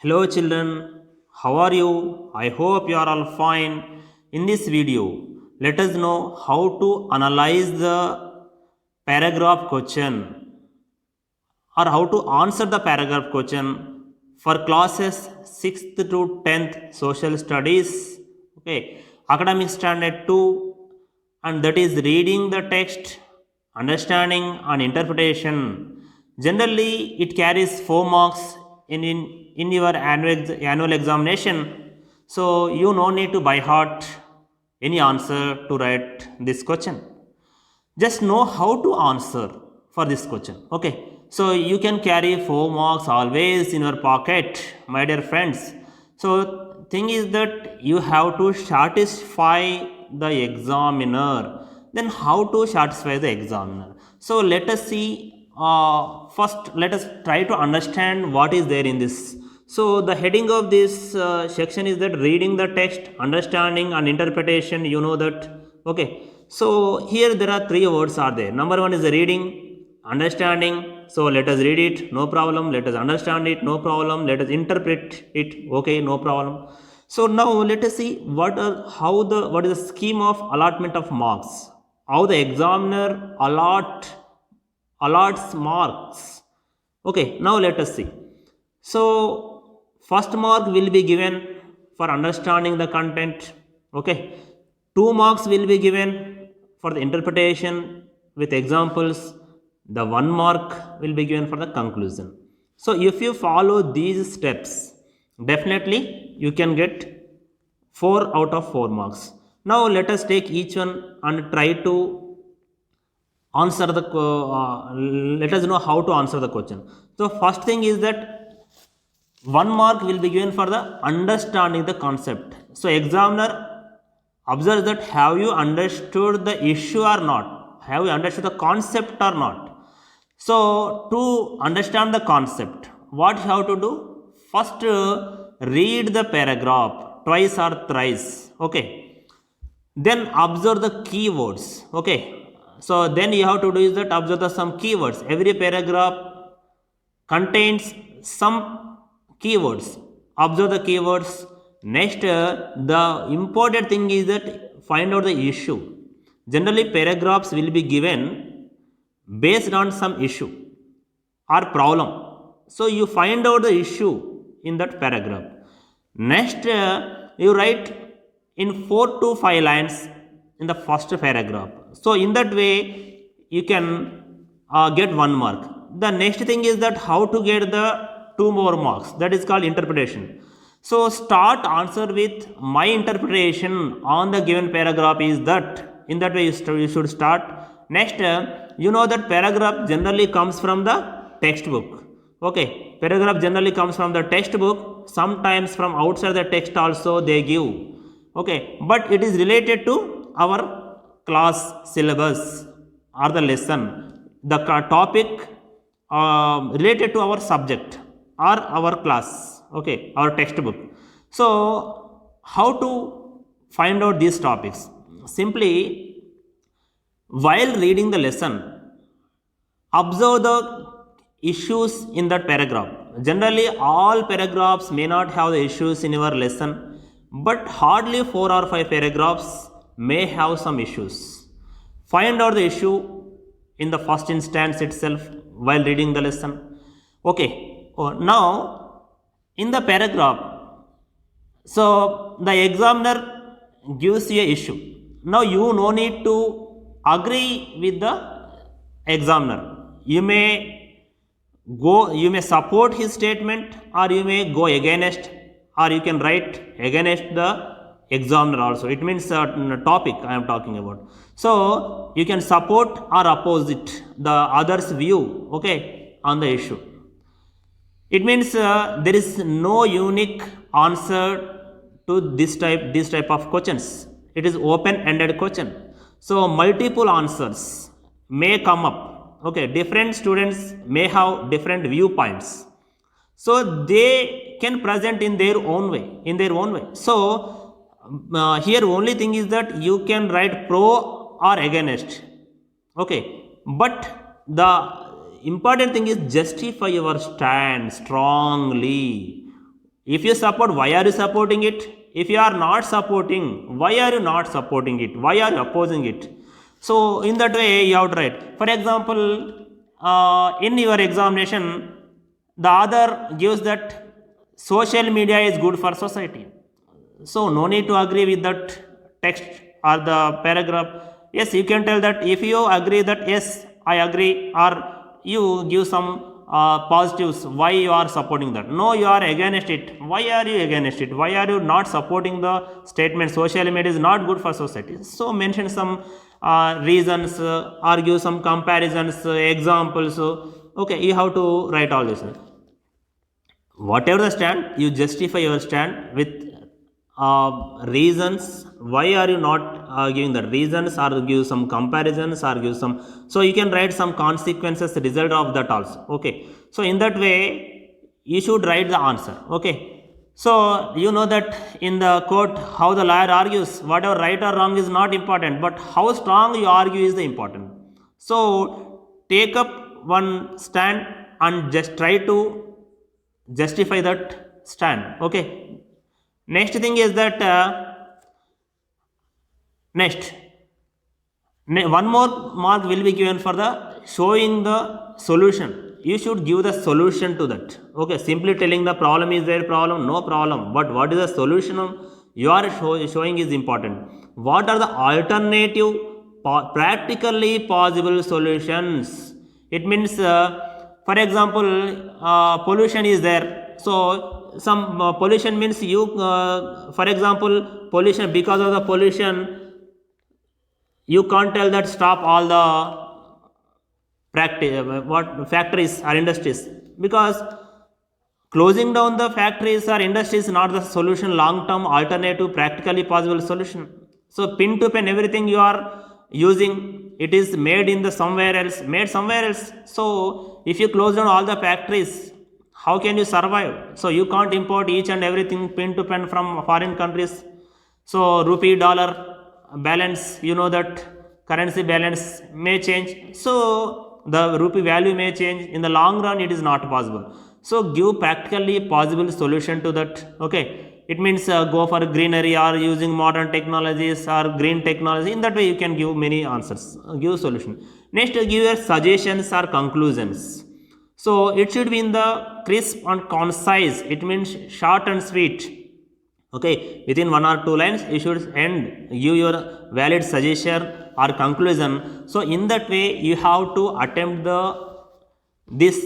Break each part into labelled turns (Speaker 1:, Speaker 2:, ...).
Speaker 1: Hello children, how are you? I hope you are all fine. In this video, let us know how to analyze the paragraph question or how to answer the paragraph question for classes 6th to 10th social studies, okay, academic standard 2, and that is reading the text, understanding and interpretation. Generally it carries 4 marks in your annual examination, so you no need to by heart any answer to write this question. Just know how to answer for this question, okay. So you can carry 4 marks always in your pocket, my dear friends. So thing is that you have to satisfy the examiner. Then how to satisfy the examiner? So let us see, first let us try to understand what is there in this. So the heading of this section is that reading the text, understanding and interpretation, you know that, okay. So here there are 3 words are there. Number 1 is the reading, understanding. So let us read it, no problem. Let us understand it, no problem. Let us interpret it, okay, no problem. So now let us see what is the scheme of allotment of marks, how the examiner allots marks, okay. Now let us see. So first mark will be given for understanding the content, okay. 2 marks will be given for the interpretation with examples. The 1 mark will be given for the conclusion. So if you follow these steps, definitely you can get 4 out of 4 marks. Now let us take each one and try to answer the let us know how to answer the question. So first thing is that 1 mark will be given for the understanding the concept. So examiner observes that have you understood the issue or not, have you understood the concept or not. So to understand the concept, what you have to do? First read the paragraph twice or thrice, okay. Then observe the keywords, okay. So then you have to do is that observe the some keywords. Every paragraph contains some keywords. Observe the keywords. Next, the important thing is that find out the issue. Generally paragraphs will be given based on some issue or problem. So you find out the issue in that paragraph. Next, you write in 4 to 5 lines in the first paragraph. So in that way you can get 1 mark. The next thing is that how to get the 2 more marks, that is called interpretation. So start answer with my interpretation on the given paragraph is that. In that way you should start. Next, you know that paragraph generally comes from the textbook, okay. Paragraph generally comes from the textbook, sometimes from outside the text also they give, okay, but it is related to our class syllabus or the lesson, the topic related to our subject or our class, okay, our textbook. So how to find out these topics? Simply, while reading the lesson, observe the issues in that paragraph. Generally all paragraphs may not have the issues in your lesson, but hardly 4 or 5 paragraphs may have some issues. Find out the issue in the first instance itself while reading the lesson, okay. Now in the paragraph, so the examiner gives you a issue. Now you no need to agree with the examiner. You may support his statement, or you may go against, or you can write against the examiner also. It means topic I am talking about. So you can support or oppose it, the other's view, okay, on the issue. It means there is no unique answer to this type of questions. It is open ended question. So multiple answers may come up, okay. Different students may have different viewpoints, so they can present in their own way. So here only thing is that you can write pro or against, okay, but the important thing is justify your stand strongly. If you support, why are you supporting it? If you are not supporting, why are you not supporting it? Why are you opposing it? So in that way you have to write. For example, in your examination, the author gives that social media is good for society. So no need to agree with that text or the paragraph. Yes, you can tell that if you agree that yes, I agree, or you give some positives why you are supporting that. No, you are against it. Why are you against it? Why are you not supporting the statement social media is not good for society? So mention some reasons, argue some comparisons, examples. Okay, you have to write all this. Whatever the stand, you justify your stand with reasons. Why are you not giving the reasons, or give some comparisons, or give some, so you can write some consequences result of that also. Okay, so in that way you should write the answer. Okay, so you know that in the court how the lawyer argues, whatever right or wrong is not important, but how strong you argue is the important. So take up one stand and just try to justify that stand. Okay, next thing is that next one more mark will be given for the showing the solution. You should give the solution to that. Okay, simply telling the problem is their problem, no problem, but what is the solution you are showing is important. What are the alternative practically possible solutions? It means for example, pollution is there, so some pollution means you for example, pollution, because of the pollution you can't tell that stop all the what factories or industries, because closing down the factories or industries is not the solution, long term alternative practically possible solution. So pin to pen everything you are using, it is made in the somewhere else. So if you close down all the factories, how can you survive? So you can't import each and everything pin to pen from foreign countries. So rupee dollar balance, you know that currency balance may change, so the rupee value may change. In the long run it is not possible. So give practically possible solution to that. Okay, it means go for greenery or using modern technologies or green technology. In that way you can give many answers, give solution. Next, give your suggestions or conclusions. So it should be in the crisp and concise, it means short and sweet. Okay, within 1 or 2 lines you should end, give your valid suggestion or conclusion. So in that way you have to attempt this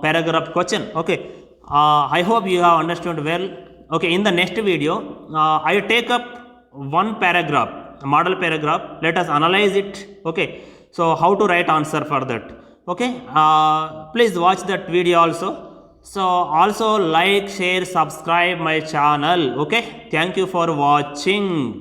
Speaker 1: paragraph question. Okay, I hope you have understood well. Okay, in the next video I take up one paragraph, model paragraph, let us analyze it. Okay, so how to write answer for that. Okay, please watch that video also. So also like, share, subscribe my channel. Okay, thank you for watching.